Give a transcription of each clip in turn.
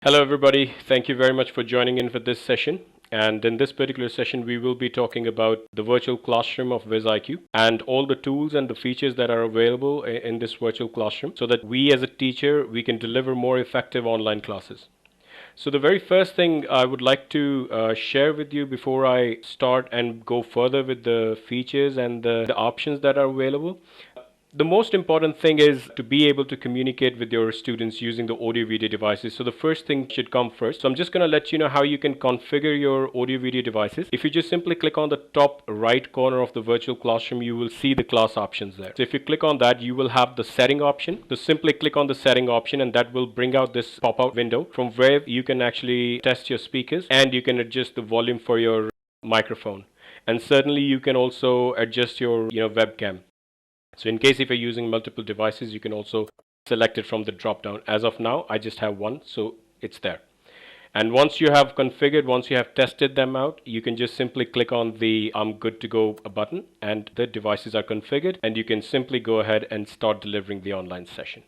Hello everybody, thank you very much for joining in for this session. And in this particular session, we will be talking about the virtual classroom of Wiz IQ and all the tools and the features that are available in this virtual classroom so that we as a teacher, we can deliver more effective online classes. So the very first thing I would like to share with you before I start and go further with the features and the options that are available. The most important thing is to be able to communicate with your students using the audio video devices. So the first thing should come first. So I'm just going to let you know how you can configure your audio video devices. If you just simply click on the top right corner of the virtual classroom, you will see the class options there. So if you click on that, you will have the setting option. So simply click on the setting option and that will bring out this pop-out window from where you can actually test your speakers and you can adjust the volume for your microphone. And certainly you can also adjust your webcam. So in case if you're using multiple devices, you can also select it from the drop down. As of now, I just have one, so it's there. And once you have configured, once you have tested them out, you can just simply click on the I'm good to go button and the devices are configured and you can simply go ahead and start delivering the online session.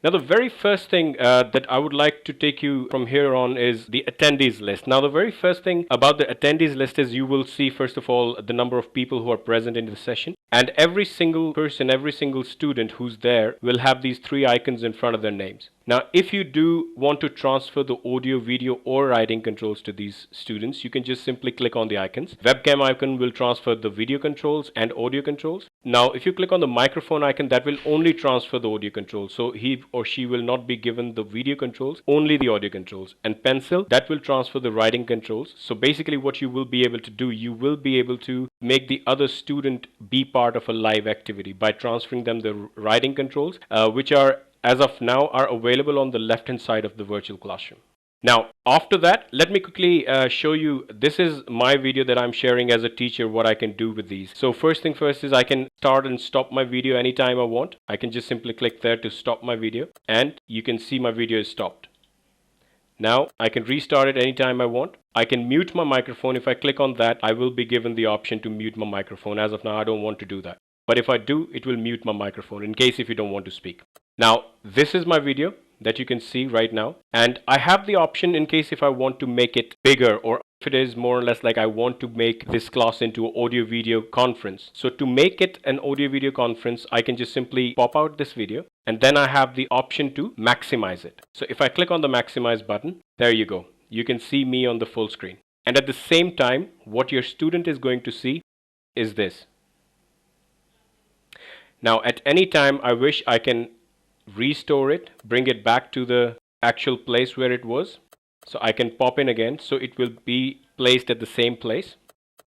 Now, the very first thing that I would like to take you from here on is the attendees list. Now, the very first thing about the attendees list is you will see, first of all, the number of people who are present in the session. And every single person, every single student who's there will have these three icons in front of their names. Now, if you do want to transfer the audio, video, or writing controls to these students, you can just simply click on the icons. Webcam icon will transfer the video controls and audio controls. Now, if you click on the microphone icon, that will only transfer the audio controls. So he or she will not be given the video controls, only the audio controls. And pencil, that will transfer the writing controls. So basically what you will be able to do, you will be able to make the other student be part of a live activity by transferring them the writing controls, which are as of now are available on the left hand side of the virtual classroom. Now, after that, let me quickly show you, this is my video that I'm sharing as a teacher, what I can do with these. So first thing first is I can start and stop my video anytime I want. I can just simply click there to stop my video and you can see my video is stopped. Now I can restart it anytime I want. I can mute my microphone. If I click on that, I will be given the option to mute my microphone. As of now, I don't want to do that. But if I do, it will mute my microphone in case if you don't want to speak. Now, this is my video that you can see right now. And I have the option in case if I want to make it bigger or if it is more or less like I want to make this class into an audio video conference. So to make it an audio video conference, I can just simply pop out this video and then I have the option to maximize it. So if I click on the maximize button, there you go. You can see me on the full screen. And at the same time, what your student is going to see is this. Now at any time I wish I can restore it, bring it back to the actual place where it was. So I can pop in again, so it will be placed at the same place.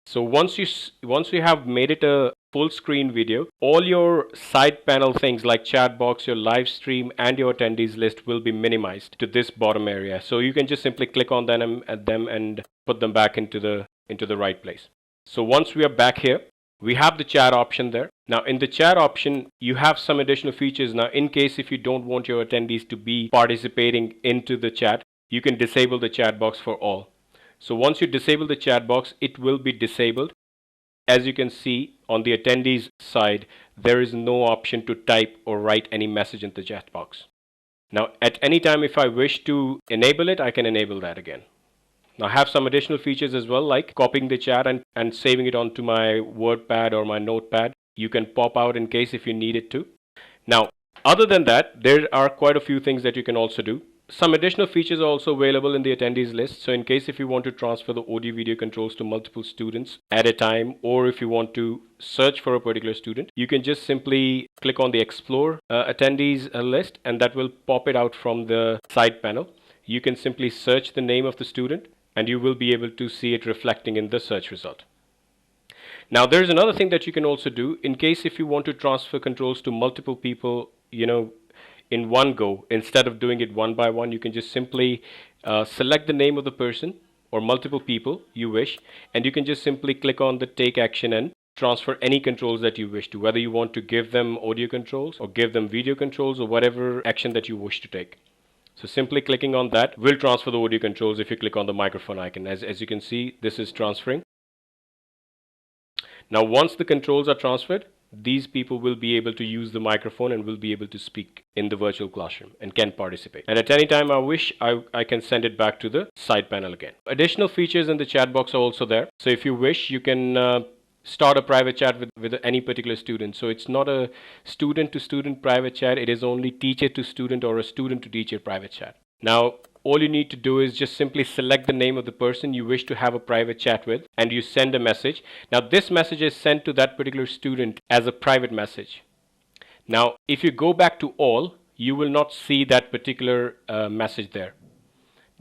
So once you have made it a full screen video, all your side panel things like chat box, your live stream and your attendees list will be minimized to this bottom area. So you can just simply click on them and put them back into the right place. So once we are back here, we have the chat option there. Now in the chat option, you have some additional features. Now in case if you don't want your attendees to be participating into the chat, you can disable the chat box for all. So once you disable the chat box, it will be disabled. As you can see on the attendees side, there is no option to type or write any message in the chat box. Now at any time if I wish to enable it, I can enable that again. Now I have some additional features as well, like copying the chat and saving it onto my WordPad or my Notepad. You can pop out in case if you need it to. Now, other than that, there are quite a few things that you can also do. Some additional features are also available in the attendees list. So in case if you want to transfer the audio video controls to multiple students at a time, or if you want to search for a particular student, you can just simply click on the explore attendees list and that will pop it out from the side panel. You can simply search the name of the student and you will be able to see it reflecting in the search result. Now there's another thing that you can also do in case if you want to transfer controls to multiple people, in one go, instead of doing it one by one, you can just simply select the name of the person or multiple people you wish, and you can just simply click on the take action and transfer any controls that you wish to, whether you want to give them audio controls or give them video controls or whatever action that you wish to take. So simply clicking on that will transfer the audio controls if you click on the microphone icon. As you can see, this is transferring. Now once the controls are transferred, these people will be able to use the microphone and will be able to speak in the virtual classroom and can participate. And at any time I wish, I can send it back to the side panel again. Additional features in the chat box are also there. So if you wish, you can start a private chat with any particular student. So it's not a student to student private chat. It is only teacher to student or a student to teacher private chat. Now, all you need to do is just simply select the name of the person you wish to have a private chat with, and you send a message. Now, this message is sent to that particular student as a private message. Now, if you go back to all, you will not see that particular message there.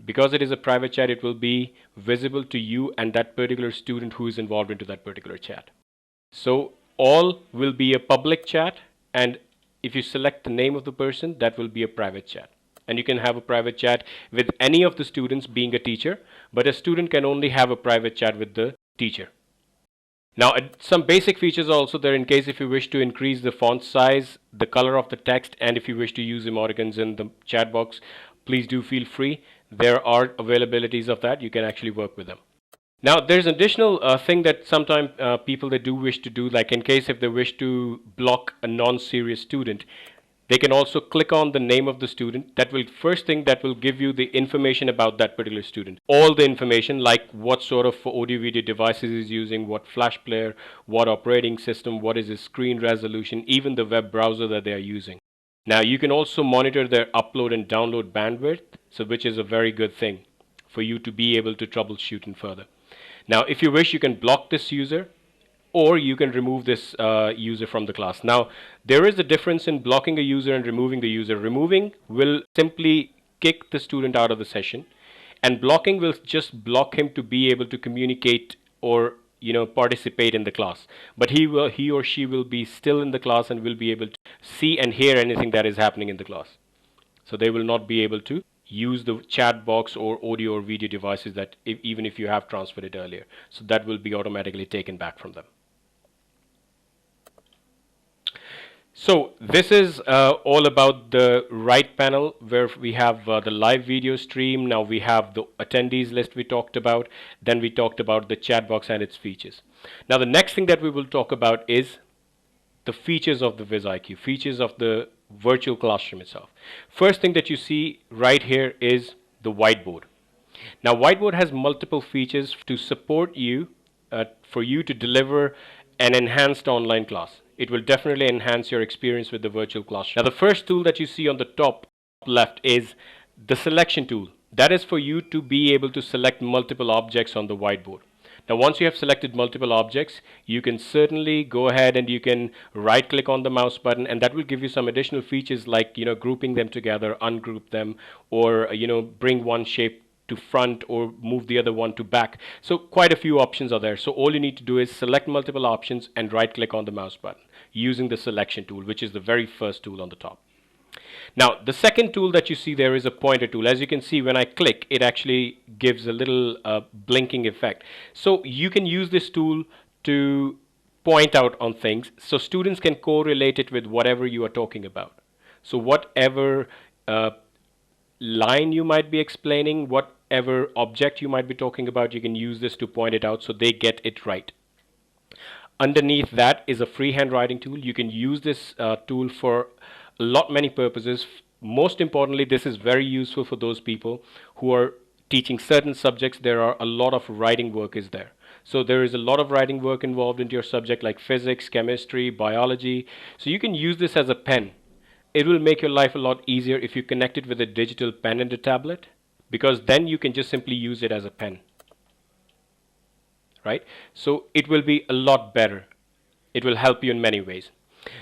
Because it is a private chat, it will be visible to you and that particular student who is involved into that particular chat. So all will be a public chat, and if you select the name of the person, that will be a private chat. And you can have a private chat with any of the students being a teacher, but a student can only have a private chat with the teacher. Now, some basic features are also there in case if you wish to increase the font size, the color of the text, and if you wish to use emoticons in the chat box, please do feel free. There are availabilities of that. You can actually work with them. Now, there's an additional thing that sometimes people they do wish to do, like in case if they wish to block a non-serious student, they can also click on the name of the student. That will first thing that will give you the information about that particular student. All the information like what sort of audio video devices he's using, what flash player, what operating system, what is his screen resolution, even the web browser that they are using. Now you can also monitor their upload and download bandwidth, so which is a very good thing for you to be able to troubleshoot in further. Now if you wish, you can block this user, or you can remove this user from the class. Now, there is a difference in blocking a user and removing the user. Removing will simply kick the student out of the session, and blocking will just block him to be able to communicate or participate in the class. But he or she will be still in the class and will be able to see and hear anything that is happening in the class. So they will not be able to use the chat box or audio or video devices that even if you have transferred it earlier. So that will be automatically taken back from them. So this is all about the right panel where we have the live video stream. Now we have the attendees list we talked about. Then we talked about the chat box and its features. Now the next thing that we will talk about is the features of the Wiz IQ, features of the virtual classroom itself. First thing that you see right here is the whiteboard. Now whiteboard has multiple features to support you for you to deliver an enhanced online class. It will definitely enhance your experience with the virtual classroom. Now the first tool that you see on the top left is the selection tool. That is for you to be able to select multiple objects on the whiteboard. Now once you have selected multiple objects, you can certainly go ahead and you can right click on the mouse button, and that will give you some additional features like grouping them together, ungroup them, or bring one shape to front or move the other one to back. So quite a few options are there. So all you need to do is select multiple options and right click on the mouse button using the selection tool, which is the very first tool on the top. Now the second tool that you see there is a pointer tool. As you can see, when I click, it actually gives a little blinking effect. So you can use this tool to point out on things so students can correlate it with whatever you are talking about. So whatever line you might be explaining, whatever object you might be talking about, you can use this to point it out so they get it right. Underneath that is a free handwriting tool. You can use this tool for many purposes. Most importantly, this is very useful for those people who are teaching certain subjects. There are a lot of writing work is there. So there is a lot of writing work involved into your subject like physics, chemistry, biology. So you can use this as a pen. It will make your life a lot easier if you connect it with a digital pen and a tablet, because then you can just simply use it as a pen. Right? So it will be a lot better. It will help you in many ways.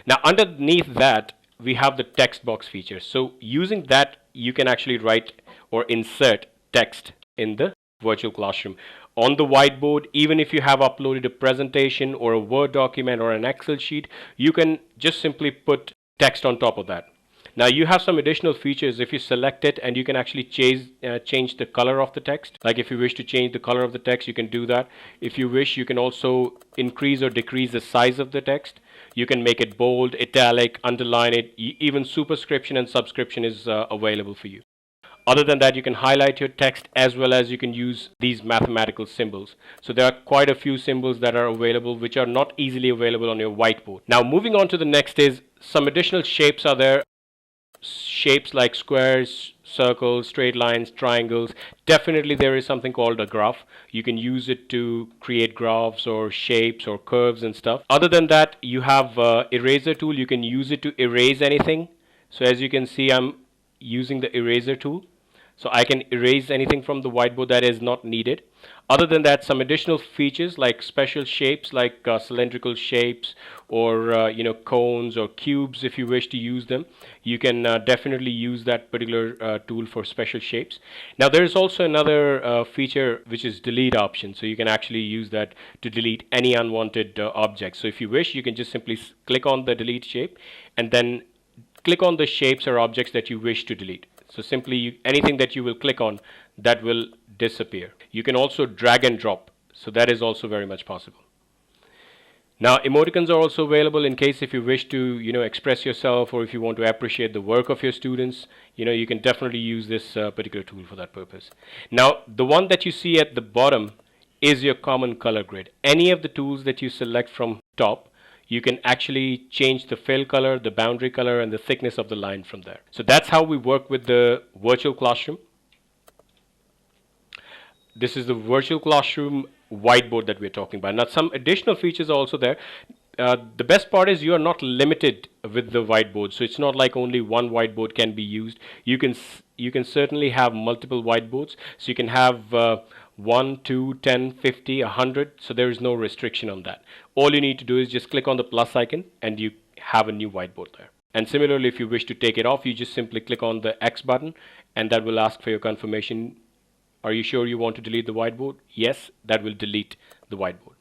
Now underneath that, we have the text box feature. So using that, you can actually write or insert text in the virtual classroom. On the whiteboard, even if you have uploaded a presentation or a Word document or an Excel sheet, you can just simply put text on top of that. Now you have some additional features if you select it, and you can actually change the color of the text. Like if you wish to change the color of the text, you can do that. If you wish, you can also increase or decrease the size of the text. You can make it bold, italic, underline it, even superscription and subscription is available for you. Other than that, you can highlight your text as well as you can use these mathematical symbols. So there are quite a few symbols that are available which are not easily available on your whiteboard. Now moving on to the next is some additional shapes are there. Shapes like squares, circles, straight lines, triangles. Definitely there is something called a graph. You can use it to create graphs or shapes or curves and stuff. Other than that, you have eraser tool. You can use it to erase anything. So as you can see, I'm using the eraser tool. So I can erase anything from the whiteboard that is not needed. Other than that, some additional features like special shapes like cylindrical shapes or cones or cubes. If you wish to use them, you can definitely use that particular tool for special shapes. Now there is also another feature which is delete option. So you can actually use that to delete any unwanted objects. So if you wish, you can just simply click on the delete shape and then click on the shapes or objects that you wish to delete. So simply anything that you will click on, that will disappear. You can also drag and drop. So that is also very much possible. Now emoticons are also available in case if you wish to express yourself or if you want to appreciate the work of your students. You can definitely use this particular tool for that purpose. Now the one that you see at the bottom is your common color grid. Any of the tools that you select from top, you can actually change the fill color, the boundary color, and the thickness of the line from there. So that's how we work with the virtual classroom. This is the virtual classroom whiteboard that we're talking about. Now some additional features are also there. The best part is you are not limited with the whiteboard. So it's not like only one whiteboard can be used. You can certainly have multiple whiteboards. So you can have 1, 2, 10, 50, 100. So there is no restriction on that. All you need to do is just click on the plus icon and you have a new whiteboard there. And similarly, if you wish to take it off, you just simply click on the X button and that will ask for your confirmation. Are you sure you want to delete the whiteboard? Yes, that will delete the whiteboard.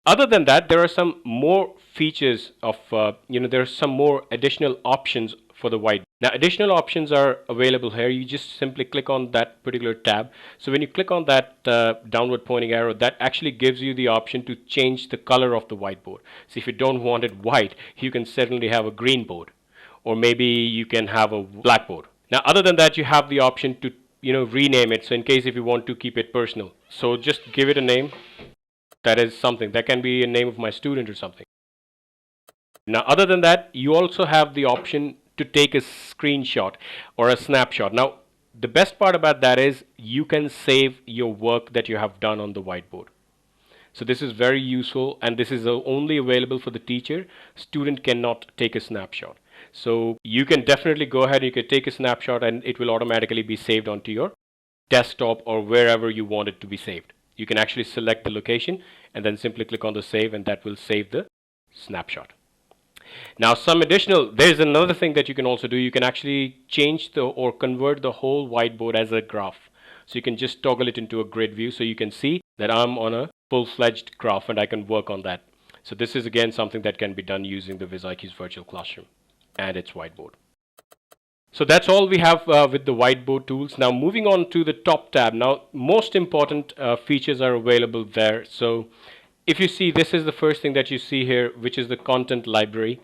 Other than that, there are some more features of, there are some more additional options for the whiteboard. Now, additional options are available here. You just simply click on that particular tab. So when you click on that downward pointing arrow, that actually gives you the option to change the color of the whiteboard. So if you don't want it white, you can certainly have a green board, or maybe you can have a blackboard. Now, other than that, you have the option to rename it. So in case if you want to keep it personal, so just give it a name. That is something that can be a name of my student or something. Now, other than that, you also have the option to take a screenshot or a snapshot. Now, the best part about that is you can save your work that you have done on the whiteboard. So this is very useful, and this is only available for the teacher. Student cannot take a snapshot. So you can definitely go ahead, you can take a snapshot and it will automatically be saved onto your desktop or wherever you want it to be saved. You can actually select the location and then simply click on the save, and that will save the snapshot. Now there's another thing that you can also do. You can actually change or convert the whole whiteboard as a graph. So you can just toggle it into a grid view so you can see that I'm on a full-fledged graph and I can work on that. So this is again something that can be done using the Wiz IQ's virtual classroom and its whiteboard. So that's all we have with the whiteboard tools. Now moving on to the top tab. Now most important features are available there. So if you see, this is the first thing that you see here, which is the content library.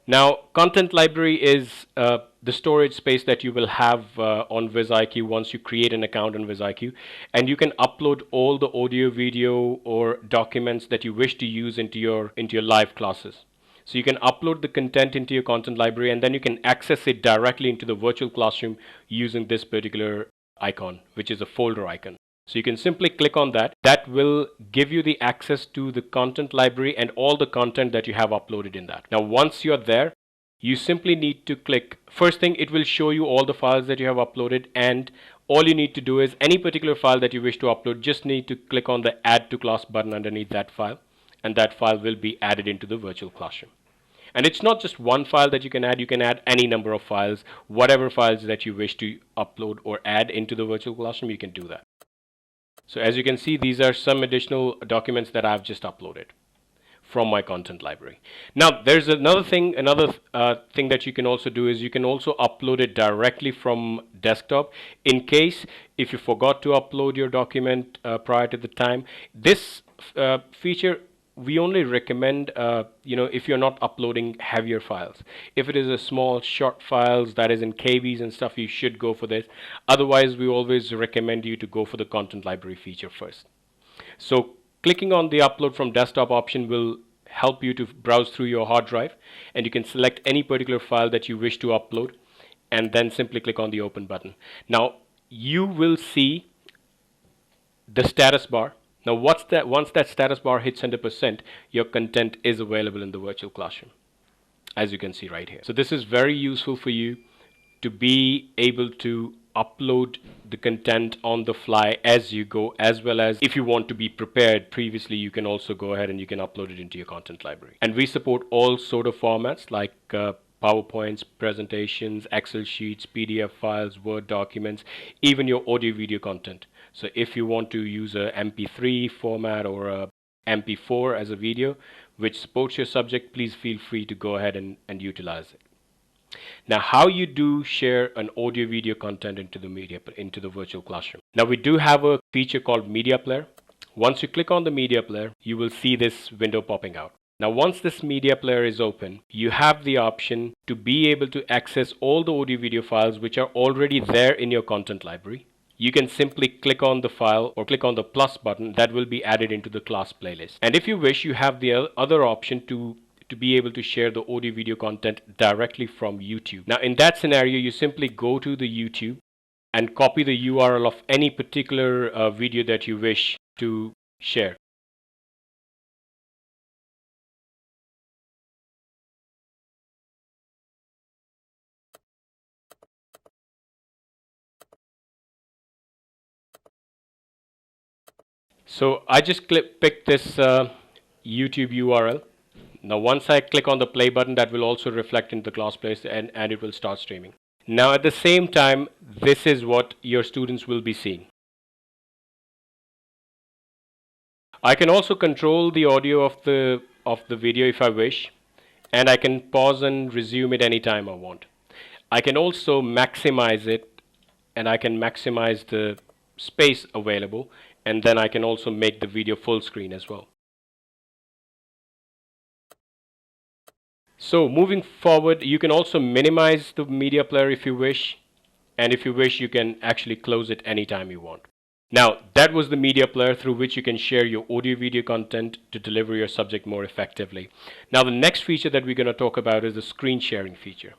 Now content library is the storage space that you will have on Wiz IQ once you create an account on Wiz IQ, and you can upload all the audio, video, or documents that you wish to use into your live classes. So you can upload the content into your content library and then you can access it directly into the virtual classroom using this particular icon, which is a folder icon. So you can simply click on that. That will give you the access to the content library and all the content that you have uploaded in that. Now, once you're there, you simply need to click. First thing, it will show you all the files that you have uploaded, and all you need to do is any particular file that you wish to upload, just need to click on the Add to Class button underneath that file, and that file will be added into the virtual classroom. And it's not just one file that you can add any number of files. Whatever files that you wish to upload or add into the virtual classroom, you can do that. So as you can see, these are some additional documents that I've just uploaded from my content library. Now there's another thing that you can also do is you can also upload it directly from desktop. In case if you forgot to upload your document prior to the time, this feature we only recommend, if you're not uploading heavier files. If it is a small short files that is in KBs and stuff, you should go for this. Otherwise, we always recommend you to go for the content library feature first. So clicking on the upload from desktop option will help you to browse through your hard drive, and you can select any particular file that you wish to upload and then simply click on the open button. Now you will see the status bar. Now once that status bar hits 100%, your content is available in the virtual classroom, as you can see right here. So this is very useful for you to be able to upload the content on the fly as you go, as well as if you want to be prepared previously, you can also go ahead and you can upload it into your content library. And we support all sort of formats like PowerPoints, presentations, Excel sheets, PDF files, Word documents, even your audio video content. So if you want to use a MP3 format or a MP4 as a video which supports your subject, please feel free to go ahead and utilize it. Now, how you do share an audio video content into the virtual classroom. Now we do have a feature called Media Player. Once you click on the Media Player, you will see this window popping out. Now once this Media Player is open, you have the option to be able to access all the audio video files which are already there in your content library. You can simply click on the file or click on the plus button that will be added into the class playlist. And if you wish, you have the other option to be able to share the audio video content directly from YouTube. Now in that scenario, you simply go to the YouTube and copy the URL of any particular video that you wish to share. So I just picked this YouTube URL. Now once I click on the play button, that will also reflect in the class place and it will start streaming. Now at the same time, this is what your students will be seeing. I can also control the audio of the video if I wish, and I can pause and resume it anytime I want. I can also maximize it, and I can maximize the space available, and then I can also make the video full screen as well. So moving forward, you can also minimize the media player if you wish, and if you wish, you can actually close it anytime you want. Now, that was the media player through which you can share your audio video content to deliver your subject more effectively. Now, the next feature that we're going to talk about is the screen sharing feature.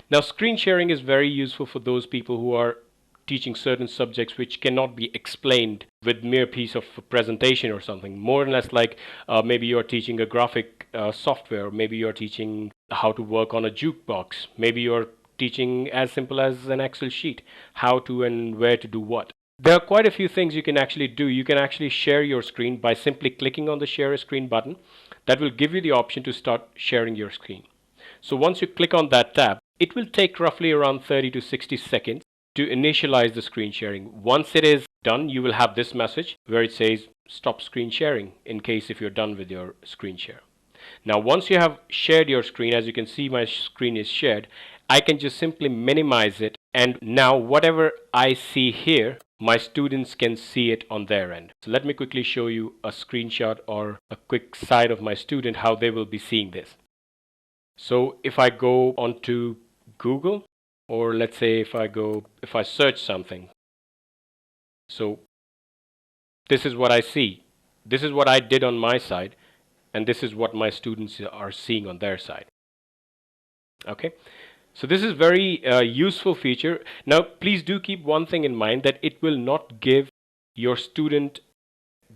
Now, screen sharing is very useful for those people who are teaching certain subjects which cannot be explained with mere piece of presentation or something. More or less like maybe you're teaching a graphic software, maybe you're teaching how to work on a jukebox, maybe you're teaching as simple as an Excel sheet, how to and where to do what. There are quite a few things you can actually do. You can actually share your screen by simply clicking on the share a screen button. That will give you the option to start sharing your screen. So once you click on that tab, it will take roughly around 30 to 60 seconds to initialize the screen sharing. Once it is done, you will have this message where it says stop screen sharing in case if you're done with your screen share. Now once you have shared your screen, as you can see my screen is shared, I can just simply minimize it, and now whatever I see here, my students can see it on their end. So let me quickly show you a screenshot or a quick side of my student how they will be seeing this. So if I go onto Google, or let's say if I search something, so this is what I see. This is what I did on my side, and this is what my students are seeing on their side. Okay, so this is very useful feature. Now please do keep one thing in mind, that it will not give your student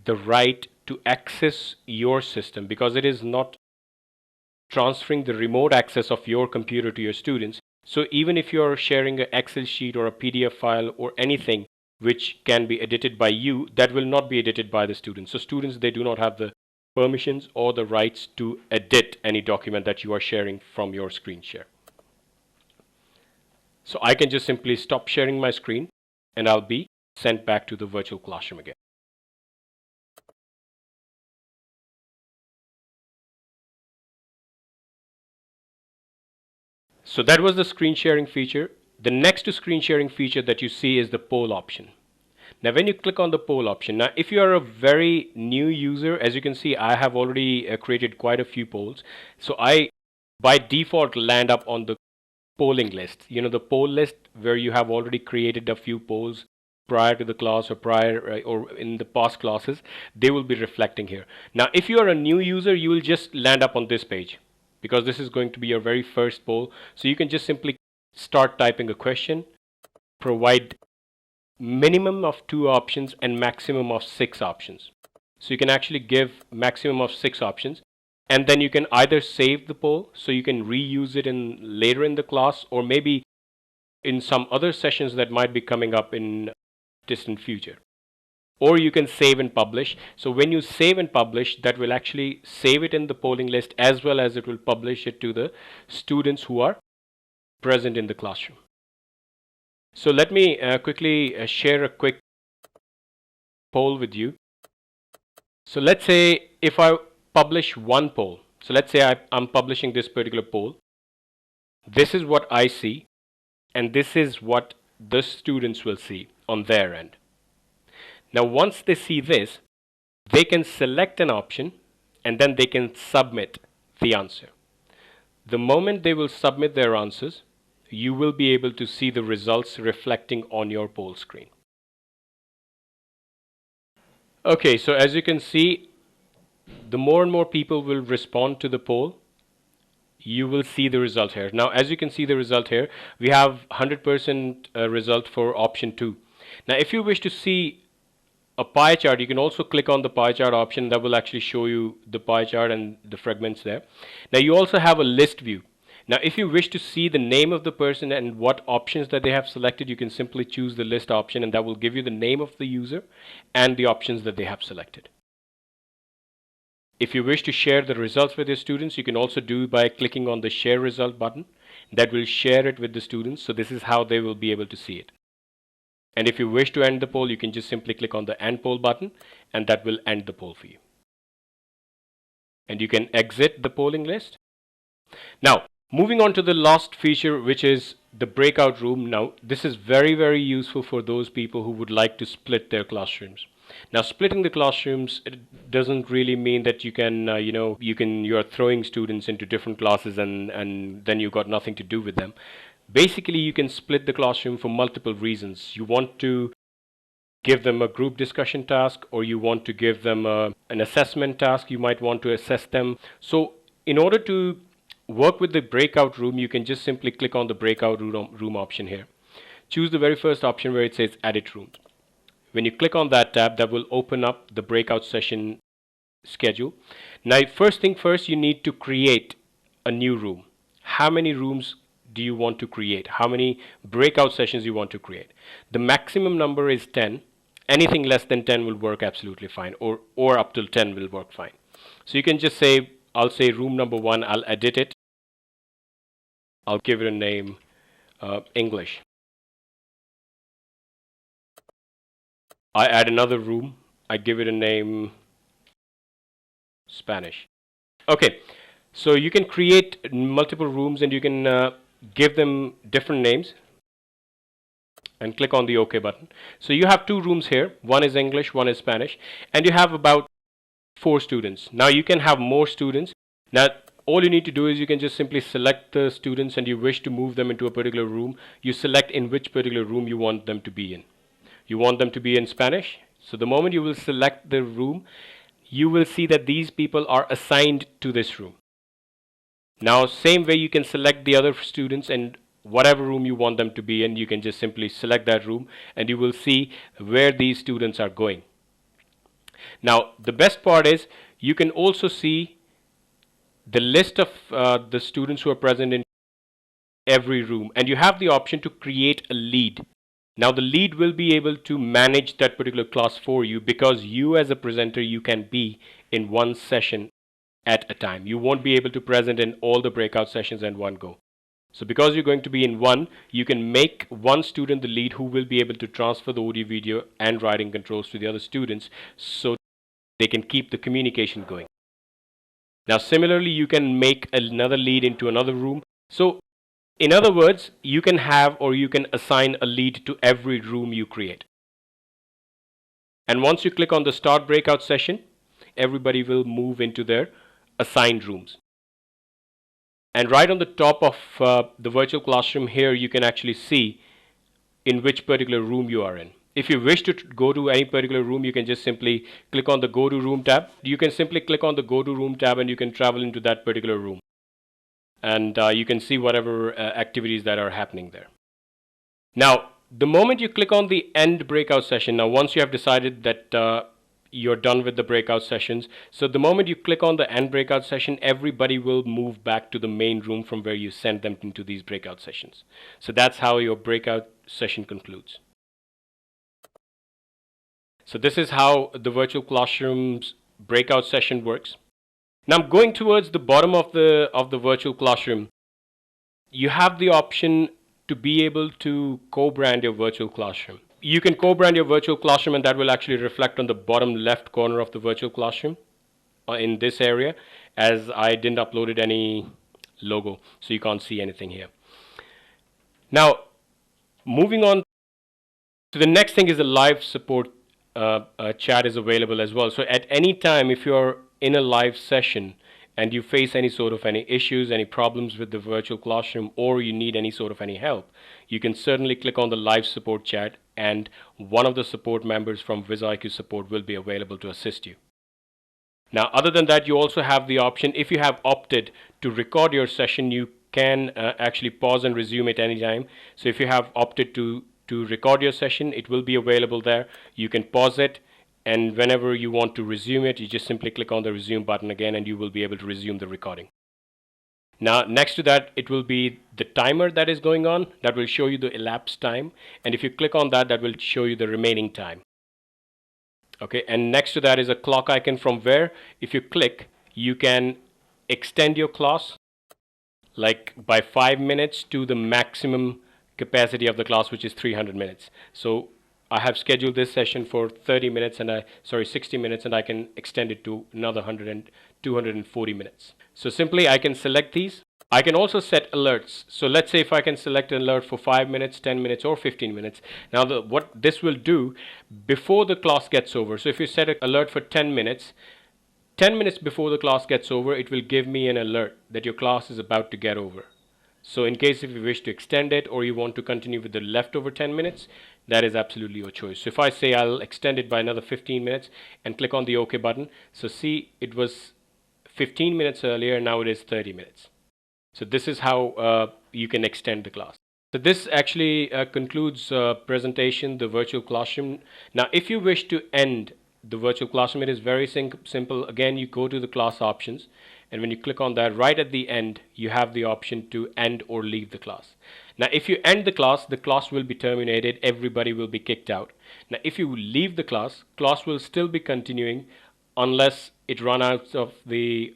the right to access your system, because it is not transferring the remote access of your computer to your students. So even if you're sharing an Excel sheet or a PDF file or anything which can be edited by you, that will not be edited by the students. So students, they do not have the permissions or the rights to edit any document that you are sharing from your screen share. So I can just simply stop sharing my screen and I'll be sent back to the virtual classroom again. So that was the screen sharing feature. The next screen sharing feature that you see is the poll option. Now when you click on the poll option, now if you are a very new user, as you can see, I have already created quite a few polls. So I by default land up on the polling list. You know, the poll list where you have already created a few polls prior to the class or prior or in the past classes, they will be reflecting here. Now if you are a new user, you will just land up on this page because this is going to be your very first poll. So you can just simply start typing a question, provide minimum of 2 options and maximum of 6 options. So you can actually give maximum of 6 options, and then you can either save the poll so you can reuse it in later in the class, or maybe in some other sessions that might be coming up in distant future. Or you can save and publish. So when you save and publish, that will actually save it in the polling list as well as it will publish it to the students who are present in the classroom. So let me quickly share a quick poll with you. So let's say if I publish one poll, so let's say I'm publishing this particular poll. This is what I see, and this is what the students will see on their end. Now once they see this, they can select an option and then they can submit the answer. The moment they will submit their answers, you will be able to see the results reflecting on your poll screen. Okay, so as you can see, the more and more people will respond to the poll, you will see the result here. Now, as you can see the result here, we have 100% result for option 2. Now, if you wish to see a pie chart, you can also click on the pie chart option. That will actually show you the pie chart and the fragments there. Now, you also have a list view. Now, if you wish to see the name of the person and what options that they have selected, you can simply choose the list option, and that will give you the name of the user and the options that they have selected. If you wish to share the results with your students, you can also do by clicking on the share result button. That will share it with the students. So this is how they will be able to see it. And if you wish to end the poll, you can just simply click on the end poll button, and that will end the poll for you. And you can exit the polling list. Now, moving on to the last feature, which is the breakout room. Now, this is very, very useful for those people who would like to split their classrooms. Now, splitting the classrooms, it doesn't really mean that you can, you're throwing students into different classes and then you got nothing to do with them. Basically, you can split the classroom for multiple reasons. You want to give them a group discussion task, or you want to give them an assessment task. You might want to assess them. So in order to work with the breakout room, you can just simply click on the breakout room option here. Choose the very first option where it says edit rooms. When you click on that tab, that will open up the breakout session schedule. Now, first thing first, you need to create a new room. How many rooms do you want to create? How many breakout sessions you want to create? The maximum number is 10. Anything less than 10 will work absolutely fine, or up till 10 will work fine. So you can just say, I'll say room number 1, I'll edit it. I'll give it a name, English. I add another room. I give it a name, Spanish. Okay, so you can create multiple rooms and you can give them different names and click on the OK button. So you have 2 rooms here. One is English, one is Spanish, and you have about 4 students. Now you can have more students. Now all you need to do is you can just simply select the students and you wish to move them into a particular room. You select in which particular room you want them to be in. You want them to be in Spanish. So the moment you will select the room, you will see that these people are assigned to this room. Now, same way you can select the other students and whatever room you want them to be in, you can just simply select that room and you will see where these students are going. Now, the best part is you can also see the list of the students who are present in every room, and you have the option to create a lead. Now the lead will be able to manage that particular class for you, because you as a presenter, you can be in one session at a time. You won't be able to present in all the breakout sessions in one go. So because you're going to be in one, you can make one student the lead who will be able to transfer the audio, video and writing controls to the other students so they can keep the communication going. Now similarly, you can make another lead into another room. So in other words, you can have or you can assign a lead to every room you create. And once you click on the start breakout session, everybody will move into their assigned rooms. And right on the top of the virtual classroom here, you can actually see in which particular room you are in. If you wish to go to any particular room, you can just simply click on the go to room tab. You can simply click on the go to room tab and you can travel into that particular room. And you can see whatever activities that are happening there. Now, the moment you click on the end breakout session, now once you have decided that you're done with the breakout sessions, so the moment you click on the end breakout session, everybody will move back to the main room from where you sent them into these breakout sessions. So that's how your breakout session concludes. So this is how the virtual classroom's breakout session works. Now I'm going towards the bottom of the virtual classroom. You have the option to be able to co-brand your virtual classroom. You can co-brand your virtual classroom, and that will actually reflect on the bottom left corner of the virtual classroom in this area, as I didn't upload any logo, so you can't see anything here. Now, moving on to the next thing is the live support chat is available as well. So at any time, if you're in a live session and you face any sort of any issues, any problems with the virtual classroom, or you need any sort of any help, you can certainly click on the live support chat, and one of the support members from Wiz IQ support will be available to assist you. Now, other than that, you also have the option, if you have opted to record your session, you can actually pause and resume at any time. So if you have opted to record your session, it will be available there. You can pause it, and whenever you want to resume it, you just simply click on the resume button again, and you will be able to resume the recording. Now, next to that, it will be the timer that is going on. That will show you the elapsed time, and if you click on that, that will show you the remaining time. Okay, and next to that is a clock icon, from where if you click, you can extend your class like by 5 minutes to the maximum capacity of the class, which is 300 minutes. So I have scheduled this session for 30 minutes and 60 minutes, and I can extend it to another 240 minutes. So simply I can select these. I can also set alerts. So let's say if I can select an alert for 5 minutes, 10 minutes, or 15 minutes. Now what this will do before the class gets over. So if you set an alert for 10 minutes before the class gets over, it will give me an alert that your class is about to get over. So in case if you wish to extend it, or you want to continue with the leftover 10 minutes, that is absolutely your choice. So if I say I'll extend it by another 15 minutes and click on the OK button, so see, it was 15 minutes earlier, now it is 30 minutes. So this is how you can extend the class. So this actually concludes presentation, the virtual classroom. Now, if you wish to end the virtual classroom, it is very simple. Again, you go to the class options, and when you click on that, right at the end, you have the option to end or leave the class. Now, if you end the class will be terminated. Everybody will be kicked out. Now, if you leave the class will still be continuing unless it runs out of the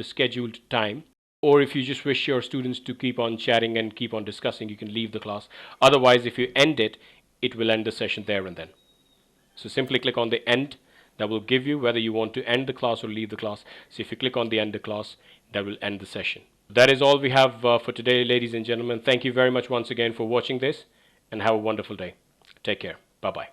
scheduled time. Or if you just wish your students to keep on chatting and keep on discussing, you can leave the class. Otherwise, if you end it, it will end the session there and then. So simply click on the end. That will give you whether you want to end the class or leave the class. So if you click on the end the class, that will end the session. That is all we have for today, ladies and gentlemen. Thank you very much once again for watching this, and have a wonderful day. Take care. Bye-bye.